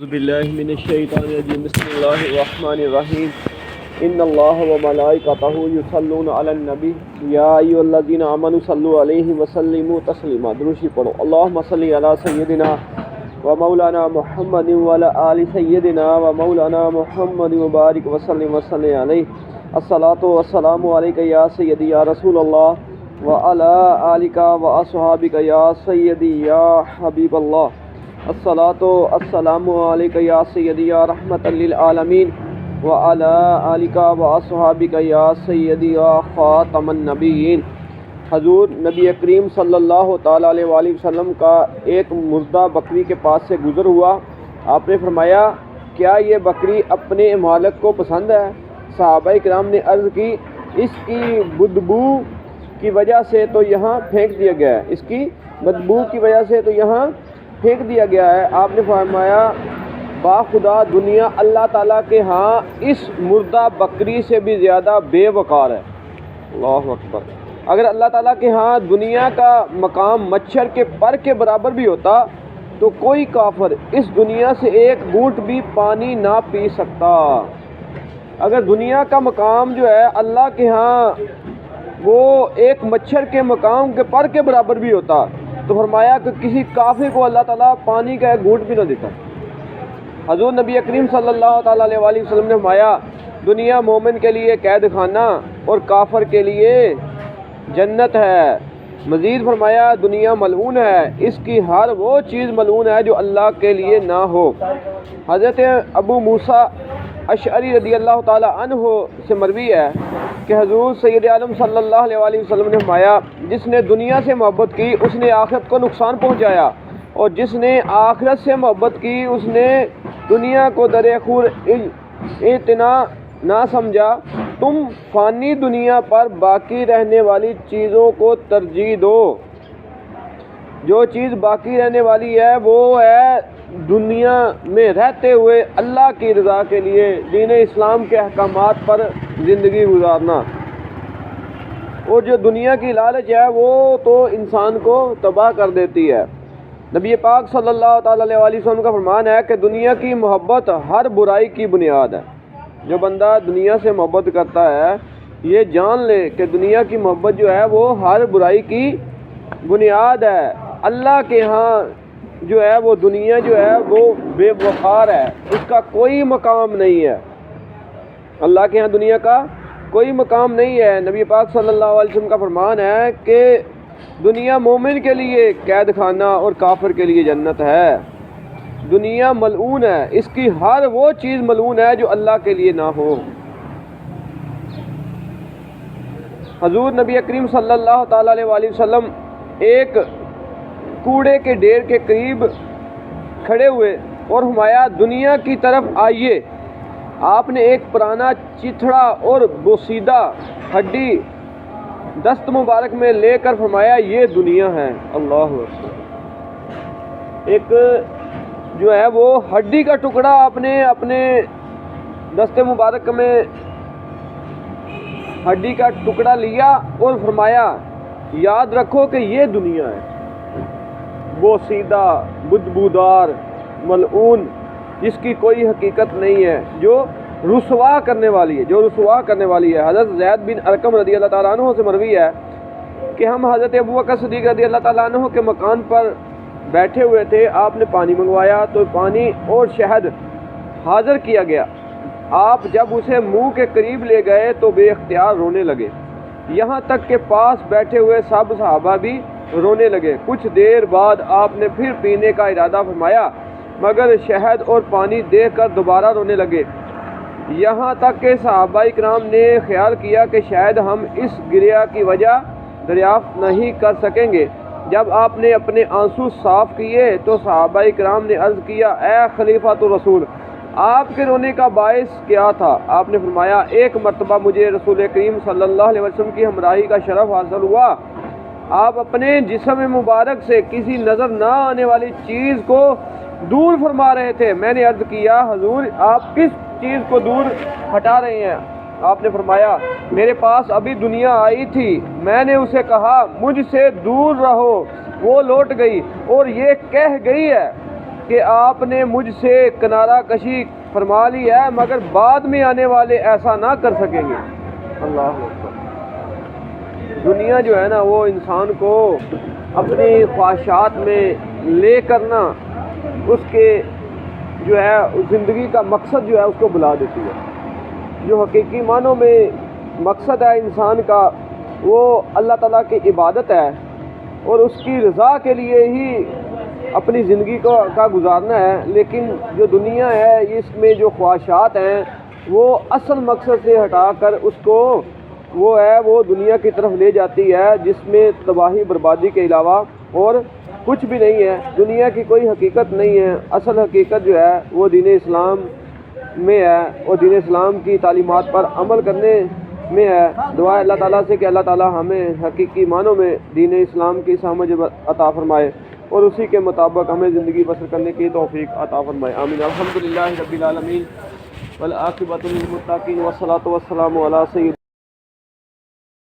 اعوذ باللہ من الشیطان الرجیم بسم اللہ الرحمن الرحیم ان اللہ و ملائکتہ یصلون علی النبی یا ایھا الذین آمنوا صلوا علیہ وسلموا تسلیما۔ درود پڑھو۔ اللہم صلی علی سیدنا و مولانا محمد و علی آل سیدنا و مولانا محمد وبارک وسلم علیہ۔ الصلاۃ والسلام علیک یا سیدی یا رسول اللہ و علی آلک و اصحابک یا سیدی یا حبیب اللہ۔ الصلاۃ والسلام علیک یا سیدی یا رحمۃ للعالمین وعلی آلک و اصحابک یا سیدی یا خاتم النبیین۔ حضور نبی کریم صلی اللہ تعالیٰ علیہ وآلہ وسلم کا ایک مردہ بکری کے پاس سے گزر ہوا۔ آپ نے فرمایا کیا یہ بکری اپنے مالک کو پسند ہے؟ صحابہ کرام نے عرض کی اس کی بدبو کی وجہ سے تو یہاں پھینک دیا گیا ہے، اس کی بدبو کی وجہ سے تو یہاں پھینک دیا گیا ہے۔ آپ نے فرمایا با خدا دنیا اللہ تعالیٰ کے ہاں اس مردہ بکری سے بھی زیادہ بے وقار ہے۔ اللہ اکبر۔ اگر اللہ تعالیٰ کے ہاں دنیا کا مقام مچھر کے پر کے برابر بھی ہوتا تو کوئی کافر اس دنیا سے ایک گھونٹ بھی پانی نہ پی سکتا۔ اگر دنیا کا مقام جو ہے اللہ کے ہاں وہ ایک مچھر کے مقام کے پر کے برابر بھی ہوتا تو فرمایا کہ کسی کافر کو اللہ تعالیٰ پانی کا ایک گھونٹ بھی نہ دیتا۔ حضور نبی کریم صلی اللہ تعالیٰ علیہ وآلہ وسلم نے فرمایا دنیا مومن کے لیے قید خانہ اور کافر کے لیے جنت ہے۔ مزید فرمایا دنیا ملعون ہے، اس کی ہر وہ چیز ملعون ہے جو اللہ کے لیے نہ ہو۔ حضرت ابو موسیٰ اشعری رضی اللہ تعالیٰ عنہ سے مروی ہے کہ حضور سید عالم صلی اللہ علیہ وآلہ وسلم نے فرمایا جس نے دنیا سے محبت کی اس نے آخرت کو نقصان پہنچایا، اور جس نے آخرت سے محبت کی اس نے دنیا کو درِ خور اعتنا نہ سمجھا۔ تم فانی دنیا پر باقی رہنے والی چیزوں کو ترجیح دو۔ جو چیز باقی رہنے والی ہے وہ ہے دنیا میں رہتے ہوئے اللہ کی رضا کے لیے دین اسلام کے احکامات پر زندگی گزارنا، اور جو دنیا کی لالچ ہے وہ تو انسان کو تباہ کر دیتی ہے۔ نبی پاک صلی اللہ تعالیٰ علیہ وآلہ وسلم کا فرمان ہے کہ دنیا کی محبت ہر برائی کی بنیاد ہے۔ جو بندہ دنیا سے محبت کرتا ہے یہ جان لے کہ دنیا کی محبت جو ہے وہ ہر برائی کی بنیاد ہے۔ اللہ کے ہاں جو ہے وہ دنیا جو ہے وہ بے وقار ہے، اس کا کوئی مقام نہیں ہے۔ اللہ کے ہاں دنیا کا کوئی مقام نہیں ہے۔ نبی پاک صلی اللہ علیہ وسلم کا فرمان ہے کہ دنیا مومن کے لیے قید خانہ اور کافر کے لیے جنت ہے۔ دنیا ملعون ہے، اس کی ہر وہ چیز ملعون ہے جو اللہ کے لیے نہ ہو۔ حضور نبی کریم صلی اللہ تعالیٰ علیہ وآلہ وسلم ایک کوڑے کے ڈھیر کے قریب کھڑے ہوئے اور فرمایا دنیا کی طرف آئیے۔ آپ نے ایک پرانا چتھڑا اور بوسیدہ ہڈی دست مبارک میں لے کر فرمایا یہ دنیا ہے۔ اللہ اکبر۔ ایک جو ہے وہ ہڈی کا ٹکڑا آپ نے اپنے دست مبارک میں ہڈی کا ٹکڑا لیا اور فرمایا یاد رکھو کہ یہ دنیا ہے، بوسیدہ بدبودار ملعون جس کی کوئی حقیقت نہیں ہے، جو رسوا کرنے والی ہے، حضرت زید بن ارقم رضی اللہ تعالیٰ عنہ سے مروی ہے کہ ہم حضرت ابو بکر صدیق رضی اللہ تعالیٰ عنہ کے مکان پر بیٹھے ہوئے تھے۔ آپ نے پانی منگوایا تو پانی اور شہد حاضر کیا گیا۔ آپ جب اسے منہ کے قریب لے گئے تو بے اختیار رونے لگے، یہاں تک کہ پاس بیٹھے ہوئے سب صحابہ بھی رونے لگے۔ کچھ دیر بعد آپ نے پھر پینے کا ارادہ فرمایا مگر شہد اور پانی دیکھ کر دوبارہ رونے لگے، یہاں تک کہ صحابہ کرام نے خیال کیا کہ شاید ہم اس گریہ کی وجہ دریافت نہیں کر سکیں گے۔ جب آپ نے اپنے آنسو صاف کیے تو صحابہ کرام نے عرض کیا اے خلیفۃ الرسول آپ کے رونے کا باعث کیا تھا؟ آپ نے فرمایا ایک مرتبہ مجھے رسول کریم صلی اللہ علیہ وسلم کی ہمراہی کا شرف حاصل ہوا۔ آپ اپنے جسم مبارک سے کسی نظر نہ آنے والی چیز کو دور فرما رہے تھے۔ میں نے عرض کیا حضور آپ کس چیز کو دور ہٹا رہے ہیں؟ آپ نے فرمایا میرے پاس ابھی دنیا آئی تھی، میں نے اسے کہا مجھ سے دور رہو، وہ لوٹ گئی اور یہ کہہ گئی ہے کہ آپ نے مجھ سے کنارہ کشی فرما لی ہے، مگر بعد میں آنے والے ایسا نہ کر سکیں گے۔ اللہ اکبر۔ دنیا جو ہے نا وہ انسان کو اپنی خواہشات میں لے کرنا اس کے جو ہے زندگی کا مقصد جو ہے اس کو بلا دیتی ہے۔ جو حقیقی معنوں میں مقصد ہے انسان کا وہ اللہ تعالیٰ کی عبادت ہے اور اس کی رضا کے لیے ہی اپنی زندگی کا گزارنا ہے، لیکن جو دنیا ہے اس میں جو خواہشات ہیں وہ اصل مقصد سے ہٹا کر اس کو وہ دنیا کی طرف لے جاتی ہے، جس میں تباہی بربادی کے علاوہ اور کچھ بھی نہیں ہے۔ دنیا کی کوئی حقیقت نہیں ہے، اصل حقیقت جو ہے وہ دین اسلام میں ہے اور دین اسلام کی تعلیمات پر عمل کرنے میں ہے۔ دعا اللہ تعالیٰ سے کہ اللہ تعالیٰ ہمیں حقیقی معنوں میں دین اسلام کی سمجھ عطا فرمائے اور اسی کے مطابق ہمیں زندگی بسر کرنے کی توفیق عطا فرمائے، آمین۔ الحمدللہ رب العالمین والعاقبۃ للمتقین والصلاۃ والسلام علی سید